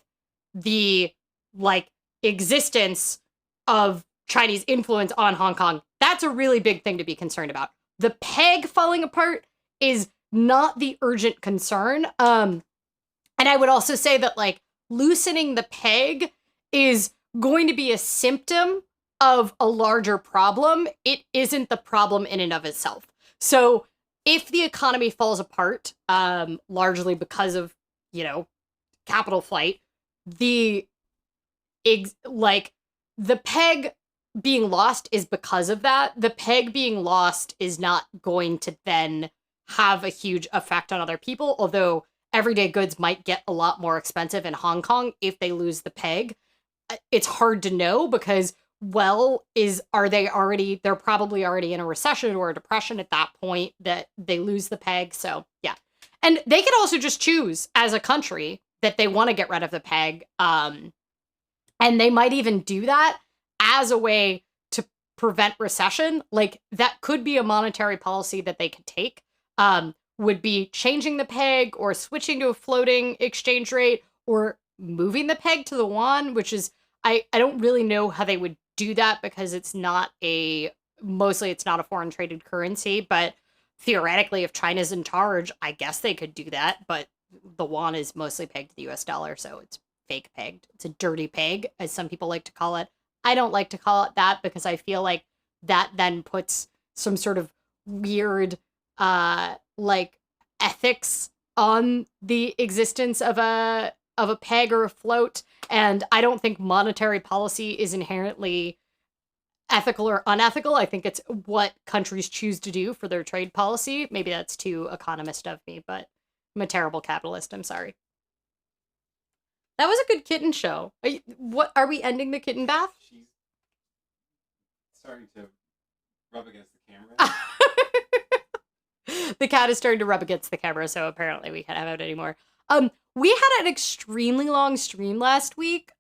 the like existence of Chinese influence on Hong Kong. That's a really big thing to be concerned about. The peg falling apart is not the urgent concern. And I would also say that like loosening the peg is going to be a symptom of a larger problem. It isn't the problem in and of itself. So if the economy falls apart, largely because of, capital flight, the peg being lost is because of that. The peg being lost is not going to then have a huge effect on other people, although everyday goods might get a lot more expensive in Hong Kong if they lose the peg. It's hard to know because, they're probably already in a recession or a depression at that point that they lose the peg. So yeah. And they could also just choose as a country that they want to get rid of the peg. And they might even do that as a way to prevent recession. Like that could be a monetary policy that they could take, would be changing the peg or switching to a floating exchange rate or moving the peg to the yuan, which is, I don't really know how they would do that because it's not a foreign traded currency, but theoretically if China's in charge, I guess they could do that, but the yuan is mostly pegged to the US dollar, so it's fake pegged. It's a dirty peg, as some people like to call it. I don't like to call it that because I feel like that then puts some sort of weird ethics on the existence of a peg or a float, and I don't think monetary policy is inherently ethical or unethical. I think it's what countries choose to do for their trade policy. Maybe that's too economist of me, but I'm a terrible capitalist. I'm sorry. That was a good kitten show. Are we ending the kitten bath? She's starting to rub against the camera. The cat is starting to rub against the camera, so apparently we can't have it anymore. We had an extremely long stream last week.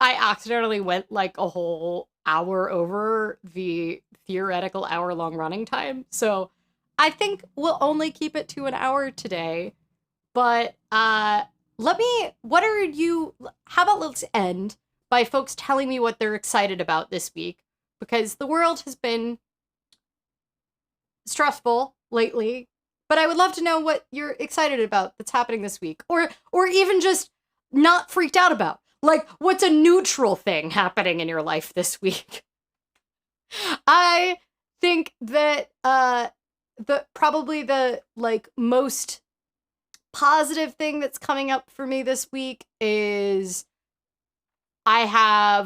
I accidentally went like a whole hour over the theoretical hour-long running time. So I think we'll only keep it to an hour today. But how about let's end by folks telling me what they're excited about this week, because the world has been stressful lately, but I would love to know what you're excited about that's happening this week, or even just not freaked out about. Like, what's a neutral thing happening in your life this week? I think that the like most positive thing that's coming up for me this week is I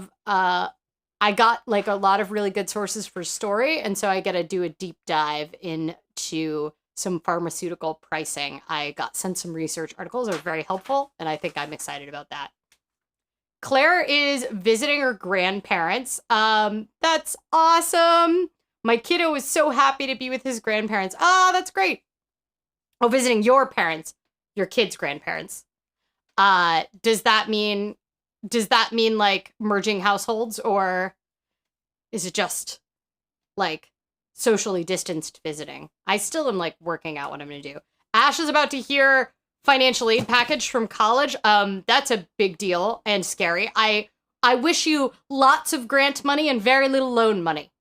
got like a lot of really good sources for story, and so I get to do a deep dive into some pharmaceutical pricing. I got sent some research articles that are very helpful, and I think I'm excited about that. Claire is visiting her grandparents. That's awesome. My kiddo is so happy to be with his grandparents. Ah, that's great. Oh, visiting your parents, your kids' grandparents. Does that mean like merging households, or is it just like socially distanced visiting? I still am like working out what I'm going to do. Ash is about to hear financial aid package from college. That's a big deal and scary. I wish you lots of grant money and very little loan money.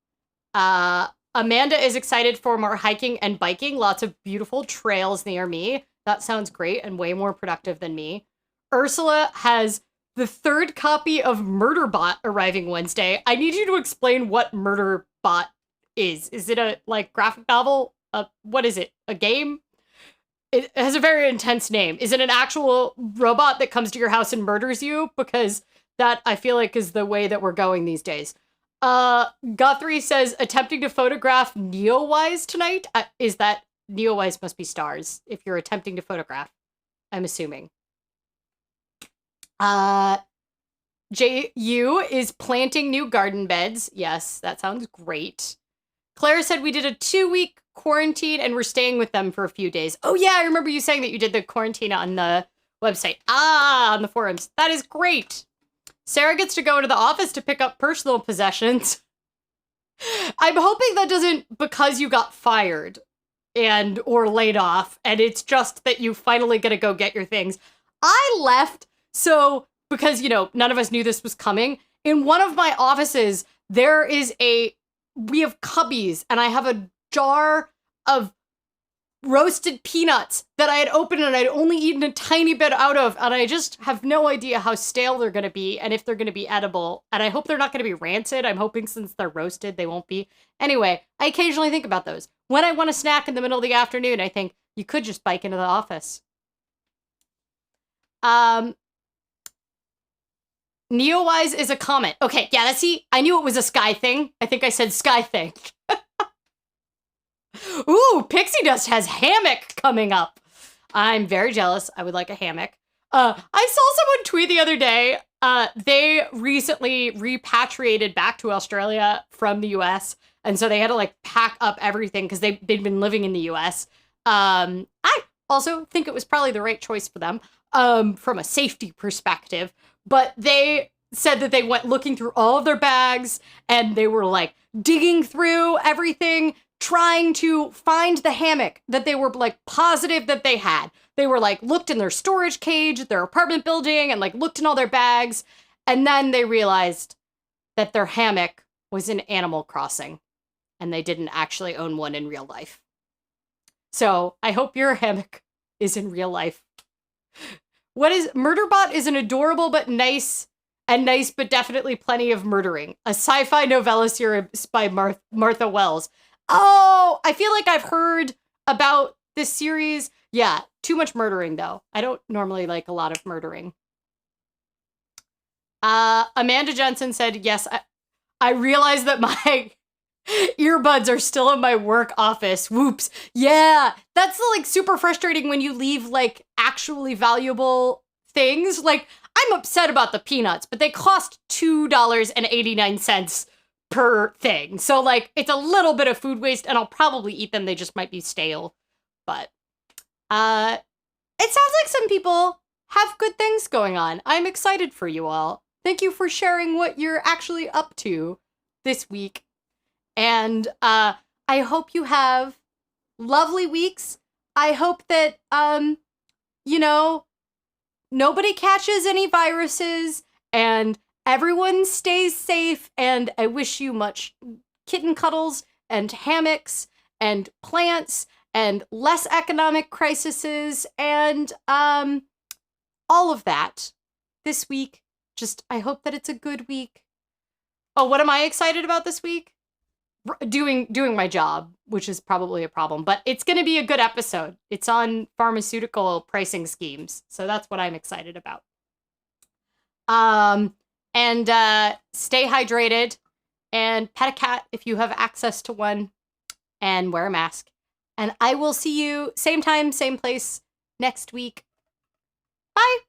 Amanda is excited for more hiking and biking. Lots of beautiful trails near me. That sounds great and way more productive than me. Ursula has the third copy of Murderbot arriving Wednesday. I need you to explain what Murderbot is. Is it a like graphic novel? What is it? A game? It has a very intense name. Is it an actual robot that comes to your house and murders you? Because that, I feel like, is the way that we're going these days. Guthrie says, attempting to photograph Neowise tonight. Is that Neowise must be stars if you're attempting to photograph, I'm assuming. J.U. is planting new garden beds. Yes, that sounds great. Claire said we did a 2-week quarantine and we're staying with them for a few days. Oh yeah, I remember you saying that you did the quarantine on the website. On the forums. That is great. Sarah gets to go into the office to pick up personal possessions. I'm hoping that doesn't because you got fired or laid off, and it's just that you finally get to go get your things. I left, so because, none of us knew this was coming. In one of my offices, we have cubbies, and I have a jar of roasted peanuts that I had opened and I'd only eaten a tiny bit out of, and I just have no idea how stale they're going to be and if they're going to be edible, and I hope they're not going to be rancid. I'm hoping since they're roasted, they won't be. Anyway, I occasionally think about those. When I want a snack in the middle of the afternoon, I think you could just bike into the office. Neowise is a comment. Okay, yeah, I knew it was a sky thing. I think I said sky thing. Ooh, Pixie Dust has hammock coming up. I'm very jealous. I would like a hammock. I saw someone tweet the other day. They recently repatriated back to Australia from the US, and so they had to like pack up everything because they'd been living in the US. I also think it was probably the right choice for them from a safety perspective. But they said that they went looking through all of their bags and they were like digging through everything, trying to find the hammock that they were like positive that they had. They were like looked in their storage cage, their apartment building, and like looked in all their bags. And then they realized that their hammock was in Animal Crossing and they didn't actually own one in real life. So I hope your hammock is in real life. Murderbot is an adorable but nice but definitely plenty of murdering. A sci-fi novella series by Martha Wells. Oh, I feel like I've heard about this series. Yeah, too much murdering, though. I don't normally like a lot of murdering. Amanda Jensen said, yes, I realized that my earbuds are still in my work office. Whoops. Yeah, that's like super frustrating when you leave like actually valuable things. Like, I'm upset about the peanuts, but they cost $2.89 per thing. So like it's a little bit of food waste and I'll probably eat them. They just might be stale. But it sounds like some people have good things going on. I'm excited for you all. Thank you for sharing what you're actually up to this week. And I hope you have lovely weeks. I hope that, nobody catches any viruses and everyone stays safe. And I wish you much kitten cuddles and hammocks and plants and less economic crises and all of that this week. I hope that it's a good week. Oh, what am I excited about this week? Doing my job, which is probably a problem, but it's going to be a good episode. It's on pharmaceutical pricing schemes, so that's what I'm excited about. And stay hydrated and pet a cat if you have access to one, and wear a mask. And I will see you same time, same place next week. Bye.